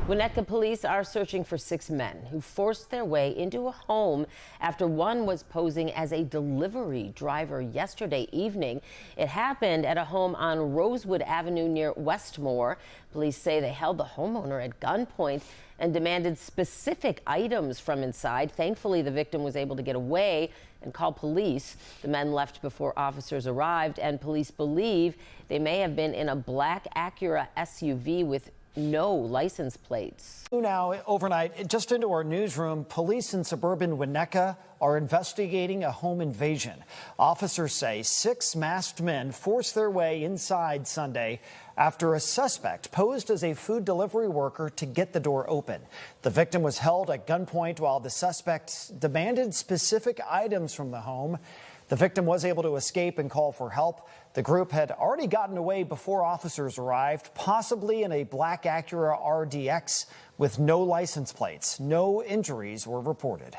Winnetka police are searching for 6 men who forced their way into a home after one was posing as a delivery driver yesterday evening. It happened at a home on Rosewood Avenue near Westmore. Police say they held the homeowner at gunpoint and demanded specific items from inside. Thankfully, the victim was able to get away and call police. The men left before officers arrived, and police believe they may have been in a black Acura SUV with no license plates. Now, overnight, just into our newsroom, police in suburban Winnetka are investigating a home invasion. Officers say 6 masked men forced their way inside Sunday after a suspect posed as a food delivery worker to get the door open. The victim was held at gunpoint while the suspect demanded specific items from the home. The victim was able to escape and call for help. The group had already gotten away before officers arrived, possibly in a black Acura RDX with no license plates. No injuries were reported.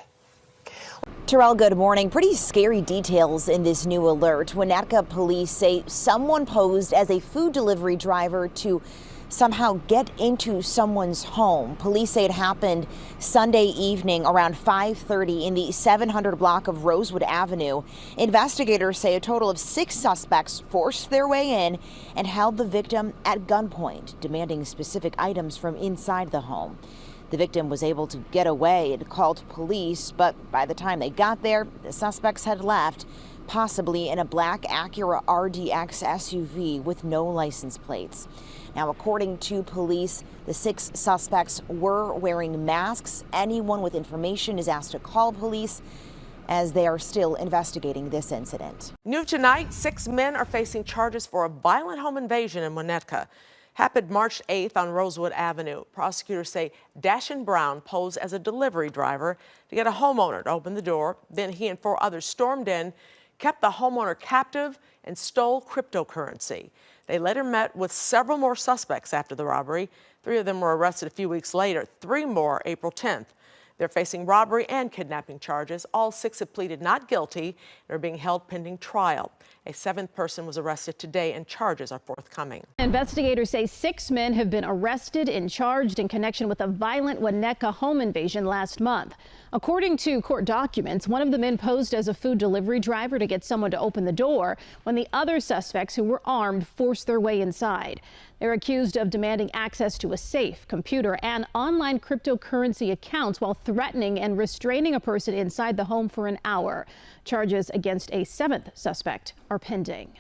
Terrell, good morning. Pretty scary details in this new alert. Winnetka police say someone posed as a food delivery driver to somehow get into someone's home. Police say it happened Sunday evening around 5:30 in the 700 block of Rosewood Avenue. Investigators say a total of 6 suspects forced their way in and held the victim at gunpoint, demanding specific items from inside the home. The victim was able to get away and called police, but by the time they got there, the suspects had left, possibly in a black Acura RDX SUV with no license plates. Now, according to police, the 6 suspects were wearing masks. Anyone with information is asked to call police as they are still investigating this incident. New tonight, 6 men are facing charges for a violent home invasion in Winnetka. Happened March 8th on Rosewood Avenue. Prosecutors say Dashin Brown posed as a delivery driver to get a homeowner to open the door. Then he and 4 others stormed in, kept the homeowner captive, and stole cryptocurrency. They later met with several more suspects after the robbery. 3 of them were arrested a few weeks later, 3 more April 10th. They're facing robbery and kidnapping charges. All 6 have pleaded not guilty and are being held pending trial. A 7th person was arrested today and charges are forthcoming. Investigators say 6 men have been arrested and charged in connection with a violent Winnetka home invasion last month. According to court documents, one of the men posed as a food delivery driver to get someone to open the door when the other suspects, who were armed, forced their way inside. They're accused of demanding access to a safe, computer, and online cryptocurrency accounts while threatening and restraining a person inside the home for an hour. Charges against a 7th suspect are pending.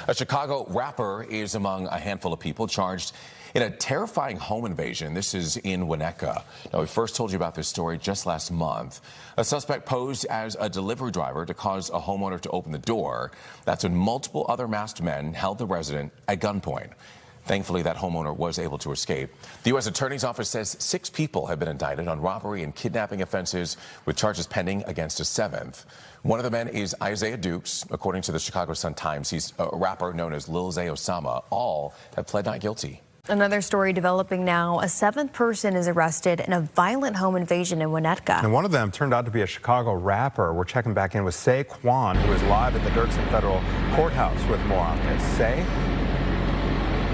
A Chicago rapper is among a handful of people charged in a terrifying home invasion. This is in Winnetka. Now, we first told you about this story just last month. A suspect posed as a delivery driver to cause a homeowner to open the door. That's when multiple other masked men held the resident at gunpoint. Thankfully, that homeowner was able to escape. The U.S. Attorney's Office says 6 people have been indicted on robbery and kidnapping offenses, with charges pending against a 7th. One of the men is Isaiah Dukes. According to the Chicago Sun-Times, he's a rapper known as Lil Zay Osama. All have pled not guilty. Another story developing now. A 7th person is arrested in a violent home invasion in Winnetka. And one of them turned out to be a Chicago rapper. We're checking back in with Saquon, who is live at the Dirksen Federal Courthouse with more on this. Say?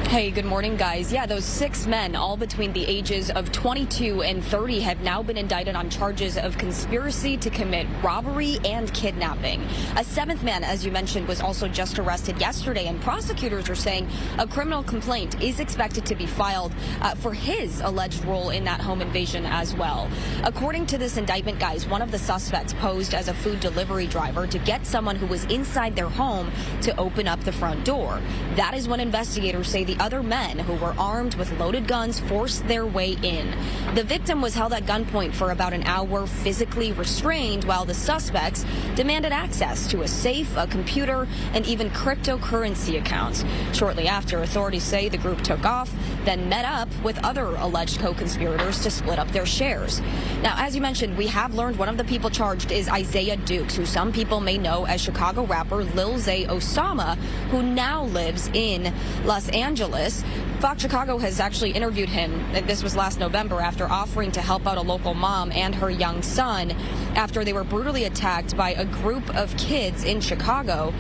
Hey, good morning, guys. Yeah, those 6 men, all between the ages of 22 and 30, have now been indicted on charges of conspiracy to commit robbery and kidnapping. A 7th man, as you mentioned, was also just arrested yesterday, and prosecutors are saying a criminal complaint is expected to be filed for his alleged role in that home invasion as well. According to this indictment, guys, one of the suspects posed as a food delivery driver to get someone who was inside their home to open up the front door. That is when investigators say the other men, who were armed with loaded guns, forced their way in. The victim was held at gunpoint for about an hour, physically restrained, while the suspects demanded access to a safe, a computer, and even cryptocurrency accounts. Shortly after, authorities say the group took off, then met up with other alleged co-conspirators to split up their shares. Now, as you mentioned, we have learned one of the people charged is Isaiah Dukes, who some people may know as Chicago rapper Lil Zay Osama, who now lives in Los Angeles. Fox Chicago has actually interviewed him, and this was last November, after offering to help out a local mom and her young son after they were brutally attacked by a group of kids in Chicago.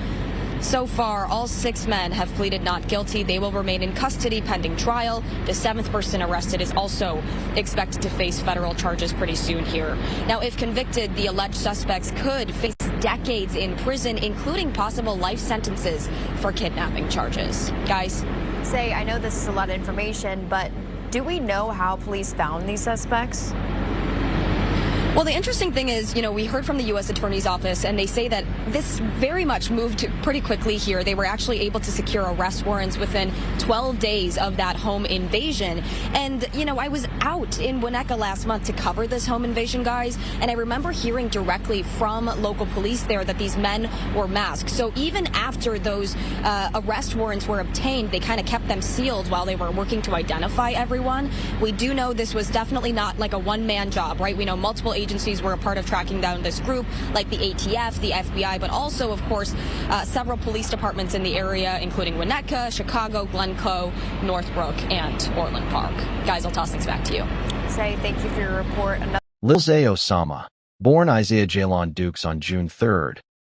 So far, all 6 men have pleaded not guilty. They will remain in custody pending trial. The 7th person arrested is also expected to face federal charges pretty soon here. Now, if convicted, the alleged suspects could face decades in prison, including possible life sentences for kidnapping charges. Guys? Say, I know this is a lot of information, but do we know how police found these suspects? Well, the interesting thing is, we heard from the U.S. Attorney's Office, and they say that this very much moved pretty quickly here. They were actually able to secure arrest warrants within 12 days of that home invasion. And, I was out in Winnetka last month to cover this home invasion, guys, and I remember hearing directly from local police there that these men were masked. So even after those arrest warrants were obtained, they kind of kept them sealed while they were working to identify everyone. We do know this was definitely not like a one-man job, right? We know multiple agencies were a part of tracking down this group, like the ATF, the FBI, but also, of course, several police departments in the area, including Winnetka, Chicago, Glencoe, Northbrook, and Orland Park. Guys, I'll toss things back to you. Say, thank you for your report. Lil Zay Osama, born Isaiah Jaylon Dukes on June 3,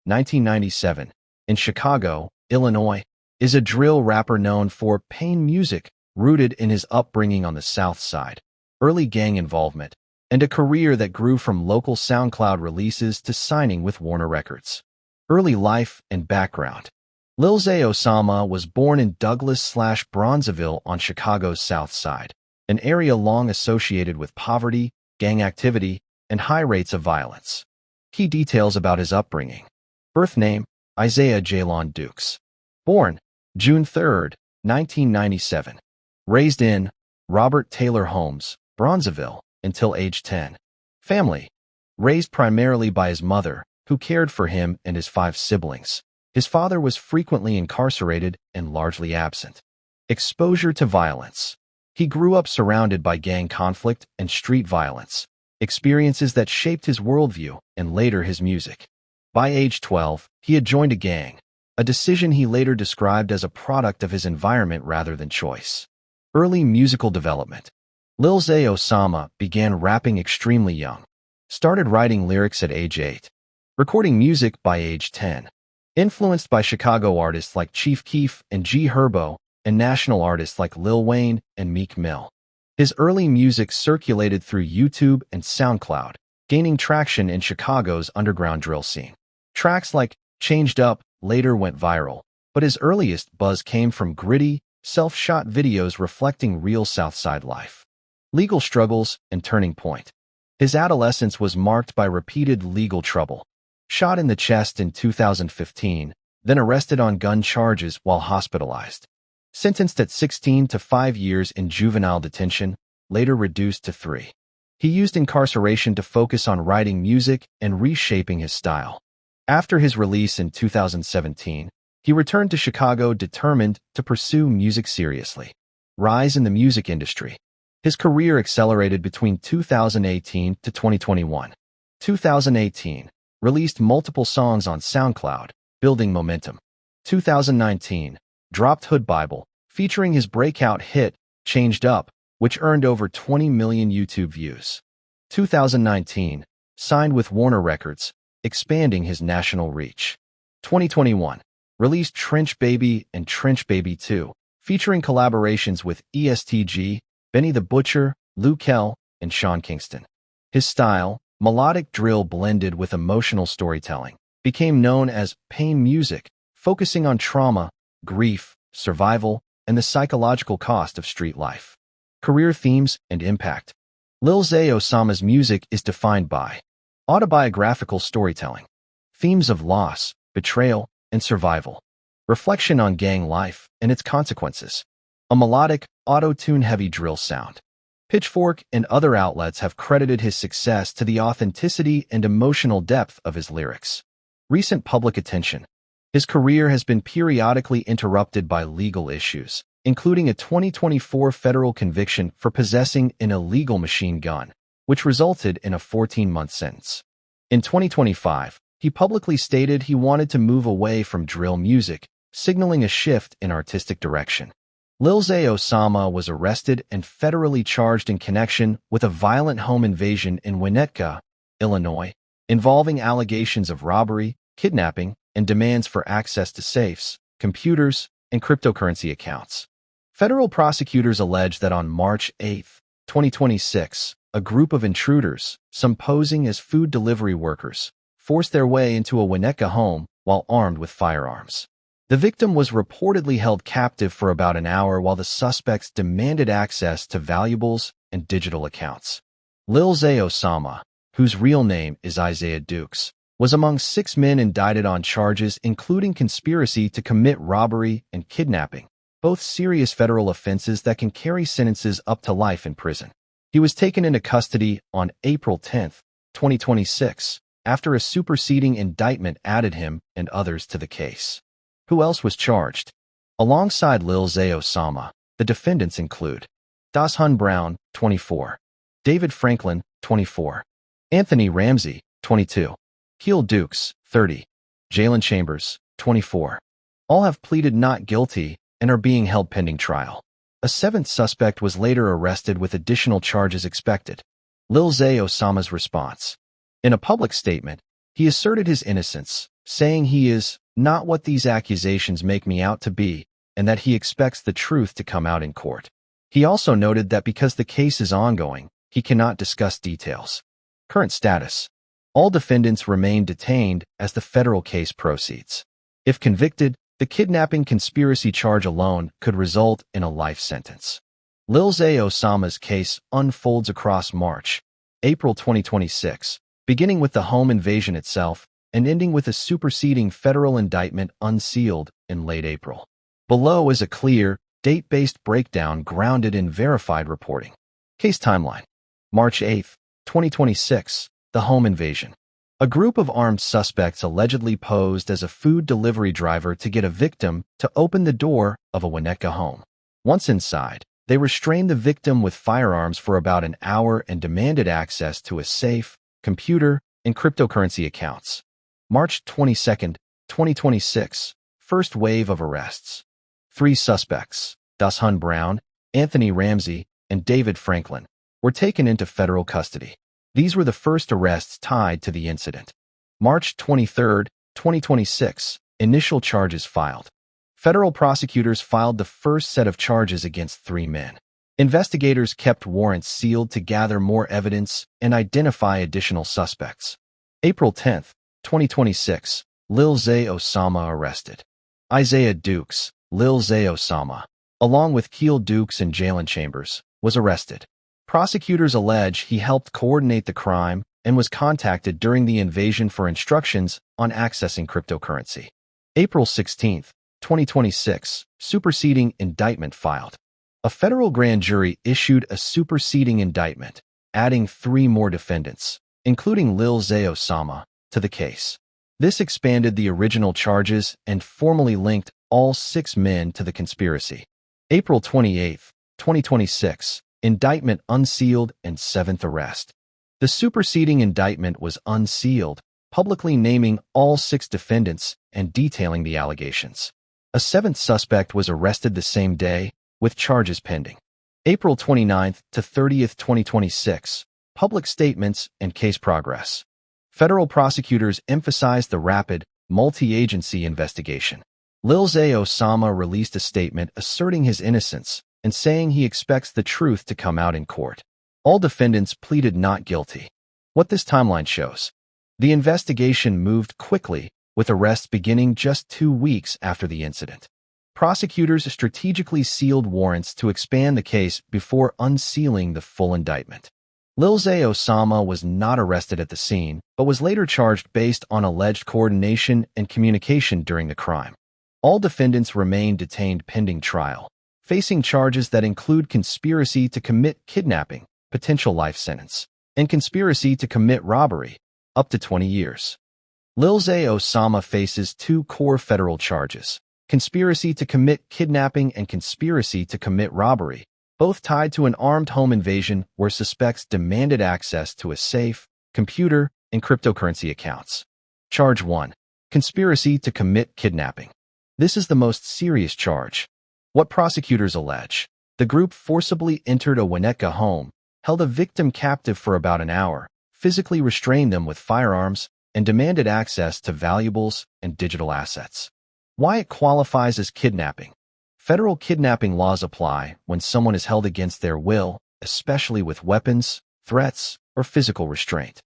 1997, in Chicago, Illinois, is a drill rapper known for pain music rooted in his upbringing on the South Side, early gang involvement, and a career that grew from local SoundCloud releases to signing with Warner Records. Early life and background. Lil Zay Osama was born in Douglas/Bronzeville on Chicago's South Side, an area long associated with poverty, gang activity, and high rates of violence. Key details about his upbringing. Birth name, Isaiah Jaylon Dukes. Born, June 3, 1997. Raised in Robert Taylor Homes, Bronzeville, until age 10. Family. Raised primarily by his mother, who cared for him and his 5 siblings. His father was frequently incarcerated and largely absent. Exposure to violence. He grew up surrounded by gang conflict and street violence, experiences that shaped his worldview and later his music. By age 12, he had joined a gang, a decision he later described as a product of his environment rather than choice. Early musical development. Lil Zay Osama began rapping extremely young, started writing lyrics at age 8, recording music by age 10. Influenced by Chicago artists like Chief Keef and G Herbo, and national artists like Lil Wayne and Meek Mill. His early music circulated through YouTube and SoundCloud, gaining traction in Chicago's underground drill scene. Tracks like Changed Up later went viral, but his earliest buzz came from gritty, self-shot videos reflecting real Southside life. Legal struggles and turning point. His adolescence was marked by repeated legal trouble. Shot in the chest in 2015, then arrested on gun charges while hospitalized. Sentenced at 16 to 5 years in juvenile detention, later reduced to 3. He used incarceration to focus on writing music and reshaping his style. After his release in 2017, he returned to Chicago determined to pursue music seriously. Rise in the music industry. His career accelerated between 2018 to 2021. 2018, released multiple songs on SoundCloud, building momentum. 2019, dropped Hood Bible, featuring his breakout hit, Changed Up, which earned over 20 million YouTube views. 2019, signed with Warner Records, expanding his national reach. 2021, released Trench Baby and Trench Baby 2, featuring collaborations with ESTG, Benny the Butcher, Lou Kell, and Sean Kingston. His style, melodic drill blended with emotional storytelling, became known as pain music, focusing on trauma, grief, survival, and the psychological cost of street life. Career themes and impact. Lil Zay Osama's music is defined by autobiographical storytelling, themes of loss, betrayal, and survival, reflection on gang life and its consequences, a melodic, auto-tune-heavy drill sound. Pitchfork and other outlets have credited his success to the authenticity and emotional depth of his lyrics. Recent public attention. His career has been periodically interrupted by legal issues, including a 2024 federal conviction for possessing an illegal machine gun, which resulted in a 14-month sentence. In 2025, he publicly stated he wanted to move away from drill music, signaling a shift in artistic direction. Lil Zay Osama was arrested and federally charged in connection with a violent home invasion in Winnetka, Illinois, involving allegations of robbery, kidnapping, and demands for access to safes, computers, and cryptocurrency accounts. Federal prosecutors allege that on March 8, 2026, a group of intruders, some posing as food delivery workers, forced their way into a Winnetka home while armed with firearms. The victim was reportedly held captive for about an hour while the suspects demanded access to valuables and digital accounts. Lil Zay Osama, whose real name is Isaiah Dukes, was among 6 men indicted on charges including conspiracy to commit robbery and kidnapping, both serious federal offenses that can carry sentences up to life in prison. He was taken into custody on April 10, 2026, after a superseding indictment added him and others to the case. Who else was charged? Alongside Lil Zay Osama, the defendants include Dashan Brown, 24, David Franklin, 24, Anthony Ramsey, 22, Keel Dukes, 30, Jalen Chambers, 24. All have pleaded not guilty and are being held pending trial. A 7th suspect was later arrested with additional charges expected. Lil Zay Osama's response. In a public statement, he asserted his innocence, saying he is not what these accusations make me out to be, and that he expects the truth to come out in court. He also noted that because the case is ongoing, he cannot discuss details. Current status. All defendants remain detained as the federal case proceeds. If convicted, the kidnapping conspiracy charge alone could result in a life sentence. Lil Zay Osama's case unfolds across March, April 2026, beginning with the home invasion itself and ending with a superseding federal indictment unsealed in late April. Below is a clear, date-based breakdown grounded in verified reporting. Case timeline. March 8, 2026, the home invasion. A group of armed suspects allegedly posed as a food delivery driver to get a victim to open the door of a Winnetka home. Once inside, they restrained the victim with firearms for about an hour and demanded access to a safe, computer, and cryptocurrency accounts. March 22, 2026, first wave of arrests. 3 suspects, Dashan Brown, Anthony Ramsey, and David Franklin, were taken into federal custody. These were the first arrests tied to the incident. March 23, 2026, initial charges filed. Federal prosecutors filed the first set of charges against 3 men. Investigators kept warrants sealed to gather more evidence and identify additional suspects. April 10, 2026, Lil Zay Osama arrested. Isaiah Dukes, Lil Zay Osama, along with Keel Dukes and Jalen Chambers, was arrested. Prosecutors allege he helped coordinate the crime and was contacted during the invasion for instructions on accessing cryptocurrency. April 16, 2026, superseding indictment filed. A federal grand jury issued a superseding indictment, adding 3 more defendants, including Lil Zay Osama, to the case. This expanded the original charges and formally linked all 6 men to the conspiracy. April 28, 2026, indictment unsealed and 7th arrest. The superseding indictment was unsealed, publicly naming all 6 defendants and detailing the allegations. A 7th suspect was arrested the same day, with charges pending. April 29 to 30, 2026, public statements and case progress. Federal prosecutors emphasized the rapid, multi-agency investigation. Lil Zay Osama released a statement asserting his innocence and saying he expects the truth to come out in court. All defendants pleaded not guilty. What this timeline shows. The investigation moved quickly, with arrests beginning just 2 weeks after the incident. Prosecutors strategically sealed warrants to expand the case before unsealing the full indictment. Lil Zay Osama was not arrested at the scene, but was later charged based on alleged coordination and communication during the crime. All defendants remain detained pending trial, facing charges that include conspiracy to commit kidnapping, potential life sentence, and conspiracy to commit robbery, up to 20 years. Lil Zay Osama faces 2 core federal charges, conspiracy to commit kidnapping and conspiracy to commit robbery, both tied to an armed home invasion where suspects demanded access to a safe, computer, and cryptocurrency accounts. Charge 1. Conspiracy to commit kidnapping. This is the most serious charge. What prosecutors allege. The group forcibly entered a Winnetka home, held a victim captive for about an hour, physically restrained them with firearms, and demanded access to valuables and digital assets. Why it qualifies as kidnapping. Federal kidnapping laws apply when someone is held against their will, especially with weapons, threats, or physical restraint.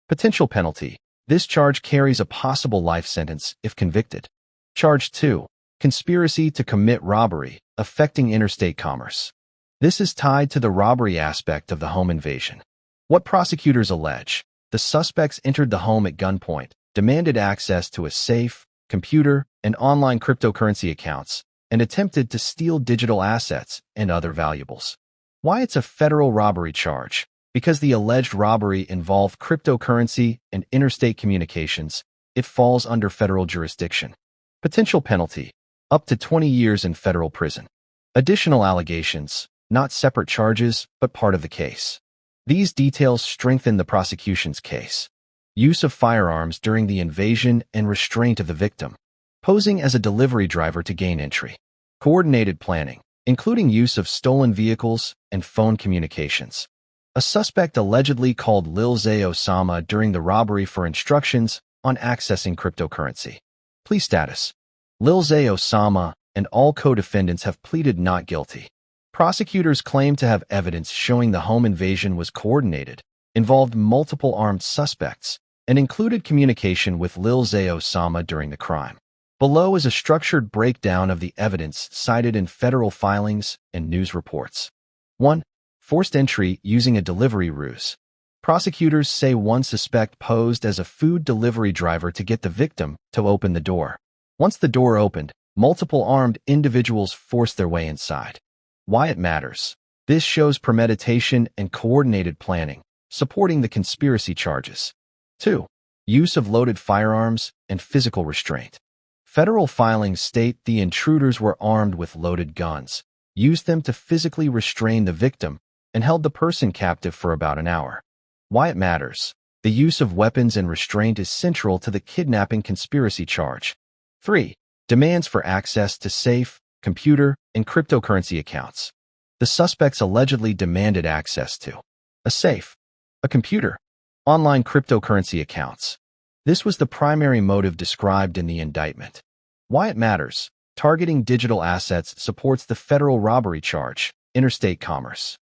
Potential penalty. This charge carries a possible life sentence if convicted. Charge 2. Conspiracy to commit robbery, affecting interstate commerce. This is tied to the robbery aspect of the home invasion. What prosecutors allege: the suspects entered the home at gunpoint, demanded access to a safe, computer, and online cryptocurrency accounts, and attempted to steal digital assets and other valuables. Why it's a federal robbery charge? Because the alleged robbery involved cryptocurrency and interstate communications, it falls under federal jurisdiction. Potential penalty: up to 20 years in federal prison. Additional allegations, not separate charges, but part of the case. These details strengthen the prosecution's case. Use of firearms during the invasion and restraint of the victim. Posing as a delivery driver to gain entry. Coordinated planning, including use of stolen vehicles and phone communications. A suspect allegedly called Lil Zay Osama during the robbery for instructions on accessing cryptocurrency. Plea status: Lil Zay Osama and all co-defendants have pleaded not guilty. Prosecutors claim to have evidence showing the home invasion was coordinated, involved multiple armed suspects, and included communication with Lil Zay Osama during the crime. Below is a structured breakdown of the evidence cited in federal filings and news reports. 1. Forced entry using a delivery ruse. Prosecutors say one suspect posed as a food delivery driver to get the victim to open the door. Once the door opened, multiple armed individuals forced their way inside. Why it matters. This shows premeditation and coordinated planning, supporting the conspiracy charges. 2. Use of loaded firearms and physical restraint. Federal filings state the intruders were armed with loaded guns, used them to physically restrain the victim, and held the person captive for about an hour. Why it matters. The use of weapons and restraint is central to the kidnapping conspiracy charge. 3. Demands for access to safe, computer, and cryptocurrency accounts. The suspects allegedly demanded access to a safe, a computer, online cryptocurrency accounts. This was the primary motive described in the indictment. Why it matters. Targeting digital assets supports the federal robbery charge, interstate commerce.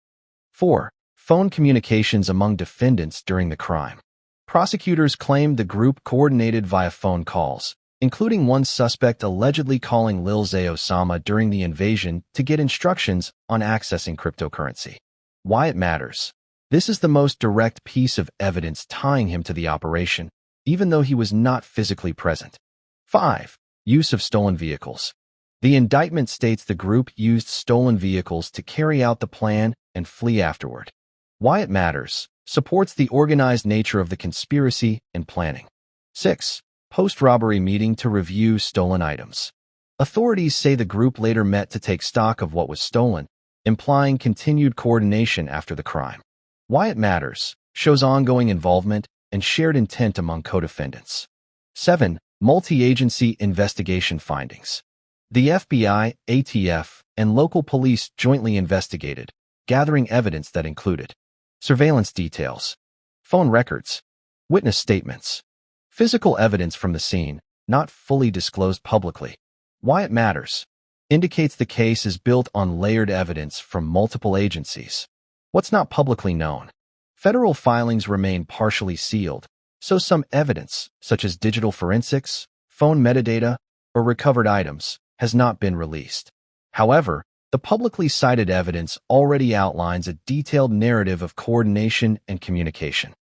4. Phone communications among defendants during the crime. Prosecutors claimed the group coordinated via phone calls, including one suspect allegedly calling Lil Zay Osama during the invasion to get instructions on accessing cryptocurrency. Why it matters. This is the most direct piece of evidence tying him to the operation, even though he was not physically present. 5. Use of stolen vehicles. The indictment states the group used stolen vehicles to carry out the plan and flee afterward. Why it matters. Supports the organized nature of the conspiracy and planning. 6. Post-robbery meeting to review stolen items. Authorities say the group later met to take stock of what was stolen, implying continued coordination after the crime. Why it matters. Shows ongoing involvement and shared intent among co-defendants. 7. Multi-agency investigation findings. The FBI, ATF, and local police jointly investigated, gathering evidence that included surveillance details, phone records, witness statements, physical evidence from the scene, not fully disclosed publicly. Why it matters. Indicates the case is built on layered evidence from multiple agencies. What's not publicly known. Federal filings remain partially sealed, so some evidence, such as digital forensics, phone metadata, or recovered items, has not been released. However, the publicly cited evidence already outlines a detailed narrative of coordination and communication.